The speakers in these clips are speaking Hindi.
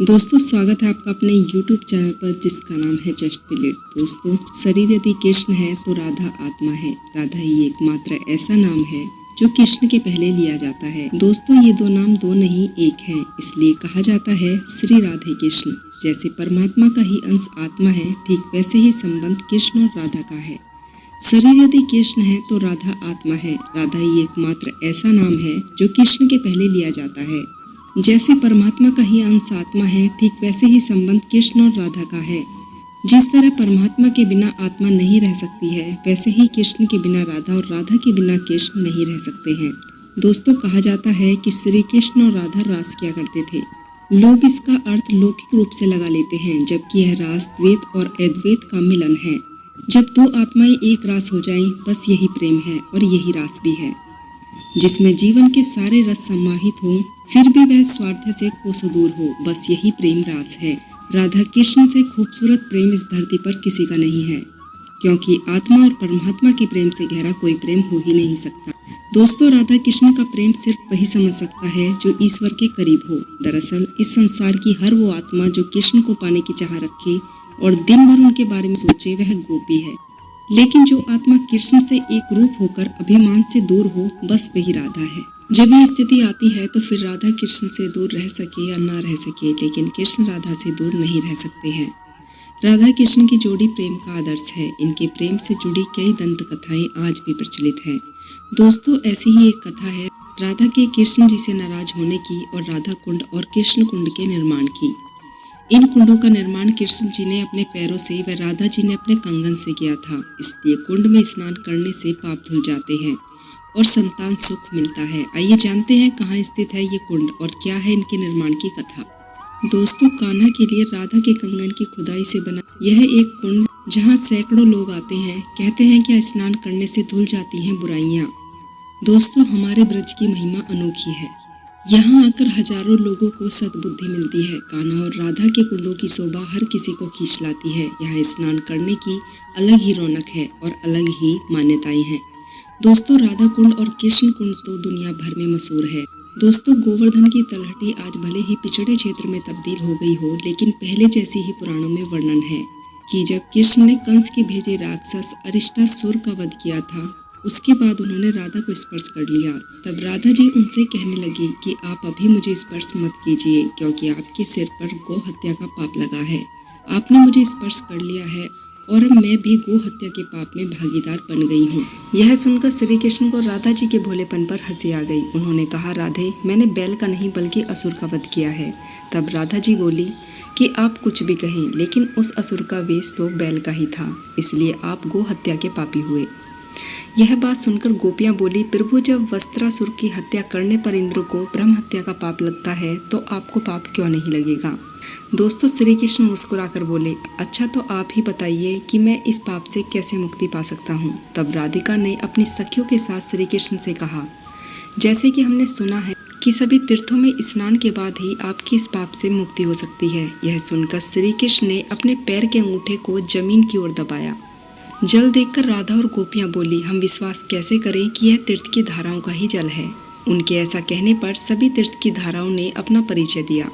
दोस्तों स्वागत है आपका अपने YouTube चैनल पर जिसका नाम है जस्ट प्लेट। दोस्तों शरीर यदि कृष्ण है तो राधा आत्मा है। राधा ही एकमात्र ऐसा नाम है जो कृष्ण के पहले लिया जाता है। दोस्तों ये दो नाम दो नहीं एक हैं, इसलिए कहा जाता है श्री राधे कृष्ण। जैसे परमात्मा का ही अंश आत्मा है, ठीक वैसे ही संबंध कृष्ण और राधा का है। शरीर यदि कृष्ण है तो राधा आत्मा है। राधा ही एकमात्र ऐसा नाम है जो कृष्ण के पहले लिया जाता है। जैसे परमात्मा का ही अंश आत्मा है, ठीक वैसे ही संबंध कृष्ण और राधा का है। जिस तरह परमात्मा के बिना आत्मा नहीं रह सकती है, वैसे ही कृष्ण के बिना राधा और राधा के बिना कृष्ण नहीं रह सकते हैं। दोस्तों कहा जाता है कि श्री कृष्ण और राधा रास किया करते थे। लोग इसका अर्थ लौकिक रूप से लगा लेते हैं, जबकि यह रास द्वैत और अद्वैत का मिलन है। जब दो आत्माएं एक रास हो जाएं, बस यही प्रेम है और यही रास भी है, जिसमें जीवन के सारे रस समाहित हों, फिर भी वह स्वार्थ से कोसों दूर हो। बस यही प्रेम रास है। राधा कृष्ण से खूबसूरत प्रेम इस धरती पर किसी का नहीं है, क्योंकि आत्मा और परमात्मा के प्रेम से गहरा कोई प्रेम हो ही नहीं सकता। दोस्तों राधा कृष्ण का प्रेम सिर्फ वही समझ सकता है जो ईश्वर के करीब हो। दरअसल इस संसार की हर वो आत्मा जो कृष्ण को पाने की चाह रखे और दिन भर उनके बारे में सोचे, वह गोपी है। लेकिन जो आत्मा कृष्ण से एक रूप होकर अभिमान से दूर हो, बस वही राधा है। जब यह स्थिति आती है तो फिर राधा कृष्ण से दूर रह सके या ना रह सके, लेकिन कृष्ण राधा से दूर नहीं रह सकते हैं। राधा कृष्ण की जोड़ी प्रेम का आदर्श है। इनके प्रेम से जुड़ी कई दंत कथाएं आज भी प्रचलित हैं। दोस्तों ऐसी ही एक कथा है राधा के कृष्ण जी से नाराज होने की और राधा कुंड और कृष्ण कुंड के निर्माण की। इन कुंडों का निर्माण कृष्ण जी ने अपने पैरों से व राधा जी ने अपने कंगन से किया था। इसलिए कुंड में स्नान करने से पाप धुल जाते हैं और संतान सुख मिलता है। आइए जानते हैं कहाँ स्थित है ये कुंड और क्या है इनके निर्माण की कथा। दोस्तों कान्हा के लिए राधा के कंगन की खुदाई से बना यह एक कुंड, जहाँ सैकड़ों लोग आते हैं। कहते हैं कि स्नान करने से धुल जाती हैं बुराइयां। दोस्तों हमारे ब्रज की महिमा अनोखी है। यहाँ आकर हजारों लोगों को सद्बुद्धि मिलती है। कान्हा और राधा के कुंडों की शोभा हर किसी को खींच लाती है। यहाँ स्नान करने की अलग ही रौनक है और अलग ही मान्यताएं हैं। दोस्तों राधा कुंड और कृष्ण कुंड तो दुनिया भर में मशहूर है। दोस्तों गोवर्धन की तलहटी आज भले ही पिछड़े क्षेत्र में तब्दील हो गई हो, लेकिन पहले जैसी ही पुराणों में वर्णन है कि जब कृष्ण ने कंस के भेजे राक्षस अरिष्टासुर का वध किया था, उसके बाद उन्होंने राधा को स्पर्श कर लिया। तब राधा जी उनसे कहने लगी कि आप अभी मुझे स्पर्श मत कीजिए, क्योंकि आपके सिर पर गौ हत्या का पाप लगा है। आपने मुझे स्पर्श कर लिया है और अब मैं भी गौ हत्या के पाप में भागीदार बन गई हूँ। यह सुनकर श्री कृष्ण को राधा जी के भोलेपन पर हंसी आ गई। उन्होंने कहा, राधे मैंने बैल का नहीं बल्कि असुर का वध किया है। तब राधा जी बोली कि आप कुछ भी कहें, लेकिन उस असुर का वेश तो बैल का ही था, इसलिए आप गौ हत्या के पापी हुए। यह बात सुनकर गोपियां बोली, प्रभु जब वस्त्रासुर की हत्या करने पर इंद्र को ब्रह्म हत्या का पाप लगता है, तो आपको पाप क्यों नहीं लगेगा। दोस्तों श्री कृष्ण मुस्कुराकर बोले, अच्छा तो आप ही बताइए कि मैं इस पाप से कैसे मुक्ति पा सकता हूँ। तब राधिका ने अपनी सखियों के साथ श्री कृष्ण से कहा, जैसे कि हमने सुना है कि सभी तीर्थों में स्नान के बाद ही आपकी इस पाप से मुक्ति हो सकती है। यह सुनकर श्री कृष्ण ने अपने पैर के अंगूठे को जमीन की ओर दबाया। जल देखकर राधा और गोपियां बोली, हम विश्वास कैसे करें कि यह तीर्थ की धाराओं का ही जल है। उनके ऐसा कहने पर सभी तीर्थ की धाराओं ने अपना परिचय दिया।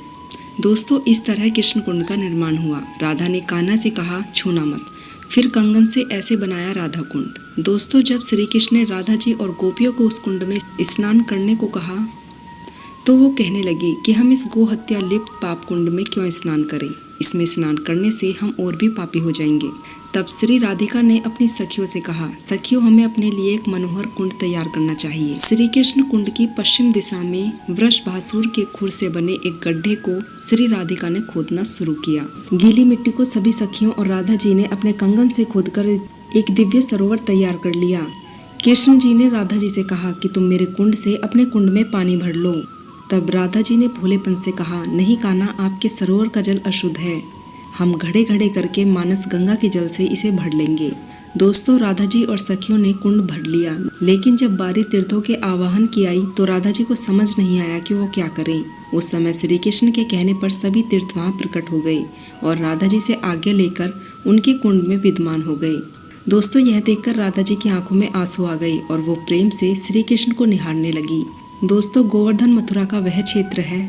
दोस्तों इस तरह कृष्ण कुंड का निर्माण हुआ। राधा ने कान्हा से कहा, छूना मत। फिर कंगन से ऐसे बनाया राधा कुंड। दोस्तों जब श्री कृष्ण ने राधा जी और गोपियों को उस कुंड में स्नान करने को कहा, तो वो कहने लगी कि हम इस गो हत्या लिप्त पाप कुंड में क्यों स्नान करें। इसमें स्नान करने से हम और भी पापी हो जाएंगे। तब श्री राधिका ने अपनी सखियों से कहा, सखियों हमें अपने लिए एक मनोहर कुंड तैयार करना चाहिए। श्री कृष्ण कुंड की पश्चिम दिशा में वृषभासुर के खुर से बने एक गड्ढे को श्री राधिका ने खोदना शुरू किया। गीली मिट्टी को सभी सखियों और राधा जी ने अपने कंगन से खोदकर एक दिव्य सरोवर तैयार कर लिया। कृष्ण जी ने राधा जी से कहा कि तुम मेरे कुंड से अपने कुंड में पानी भर लो। तब राधा जी ने भोलेपन से कहा, नहीं कान्हा, आपके सरोवर का जल अशुद्ध है, हम घड़े घड़े करके मानस गंगा के जल से इसे भर लेंगे। दोस्तों राधा जी और सखियों ने कुंड भर लिया, लेकिन जब बारी तीर्थों के आवाहन की आई तो राधा जी को समझ नहीं आया कि वो क्या करें। उस समय श्री कृष्ण के कहने पर सभी तीर्थ वहां प्रकट हो गए और राधा जी से आज्ञा लेकर उनके कुंड में विद्यमान हो गए। दोस्तों यह देखकर राधा जी की आंखों में आंसू आ गए और वो प्रेम से श्री कृष्ण को निहारने लगी। दोस्तों गोवर्धन मथुरा का वह क्षेत्र है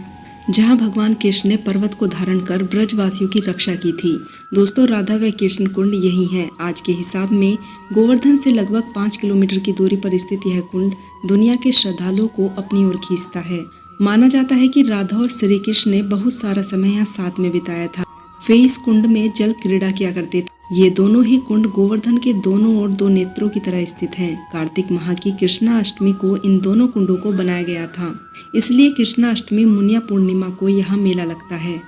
जहां भगवान कृष्ण ने पर्वत को धारण कर ब्रजवासियों की रक्षा की थी। दोस्तों, राधा व कृष्ण कुंड यही है। आज के हिसाब में गोवर्धन से लगभग 5 किलोमीटर की दूरी पर स्थित यह कुंड दुनिया के श्रद्धालुओं को अपनी ओर खींचता है। माना जाता है कि राधा और श्री कृष्ण ने बहुत सारा समय यहाँ साथ में बिताया था। वे इस कुंड में जल क्रीड़ा किया करते थे। ये दोनों ही कुंड गोवर्धन के दोनों ओर दो नेत्रों की तरह स्थित हैं। कार्तिक माह की कृष्णाष्टमी को इन दोनों कुंडों को बनाया गया था, इसलिए कृष्णाष्टमी मुनिया पूर्णिमा को यहाँ मेला लगता है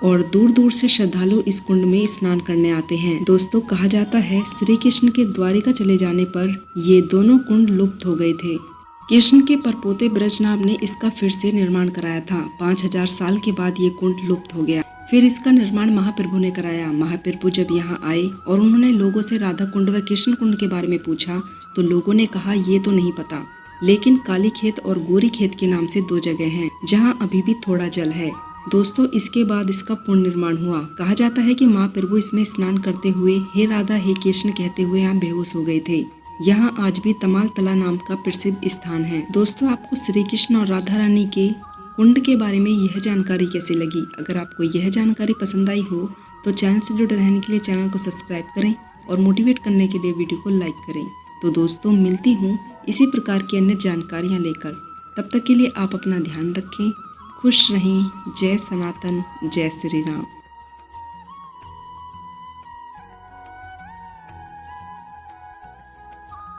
और दूर दूर से श्रद्धालु इस कुंड में स्नान करने आते हैं। दोस्तों, कहा जाता है श्री कृष्ण के द्वारिका चले जाने पर ये दोनों कुंड लुप्त हो गए थे। कृष्ण के परपोते ब्रजनाभ ने इसका फिर से निर्माण कराया था। 5000 साल के बाद ये कुंड लुप्त हो गया। फिर इसका निर्माण महाप्रभु ने कराया। महाप्रभु जब यहाँ आए और उन्होंने लोगों से राधा कुंड व कृष्ण कुंड के बारे में पूछा तो लोगों ने कहा ये तो नहीं पता, लेकिन काली खेत और गोरी खेत के नाम से 2 जगह हैं जहाँ अभी भी थोड़ा जल है। दोस्तों, इसके बाद इसका पुनर्निर्माण हुआ। कहा जाता है कि महाप्रभु इसमें स्नान करते हुए हे राधा हे कृष्ण कहते हुए यहाँ बेहोश हो गए थे। यहाँ आज भी तमाल तला नाम का प्रसिद्ध स्थान है। दोस्तों, आपको श्री कृष्ण और राधा रानी के कुंड के बारे में यह जानकारी कैसी लगी? अगर आपको यह जानकारी पसंद आई हो तो चैनल से जुड़े रहने के लिए चैनल को सब्सक्राइब करें और मोटिवेट करने के लिए वीडियो को लाइक करें। तो दोस्तों, मिलती हूँ इसी प्रकार की अन्य जानकारियाँ लेकर। तब तक के लिए आप अपना ध्यान रखें, खुश रहें। जय सनातन, जय श्री राम।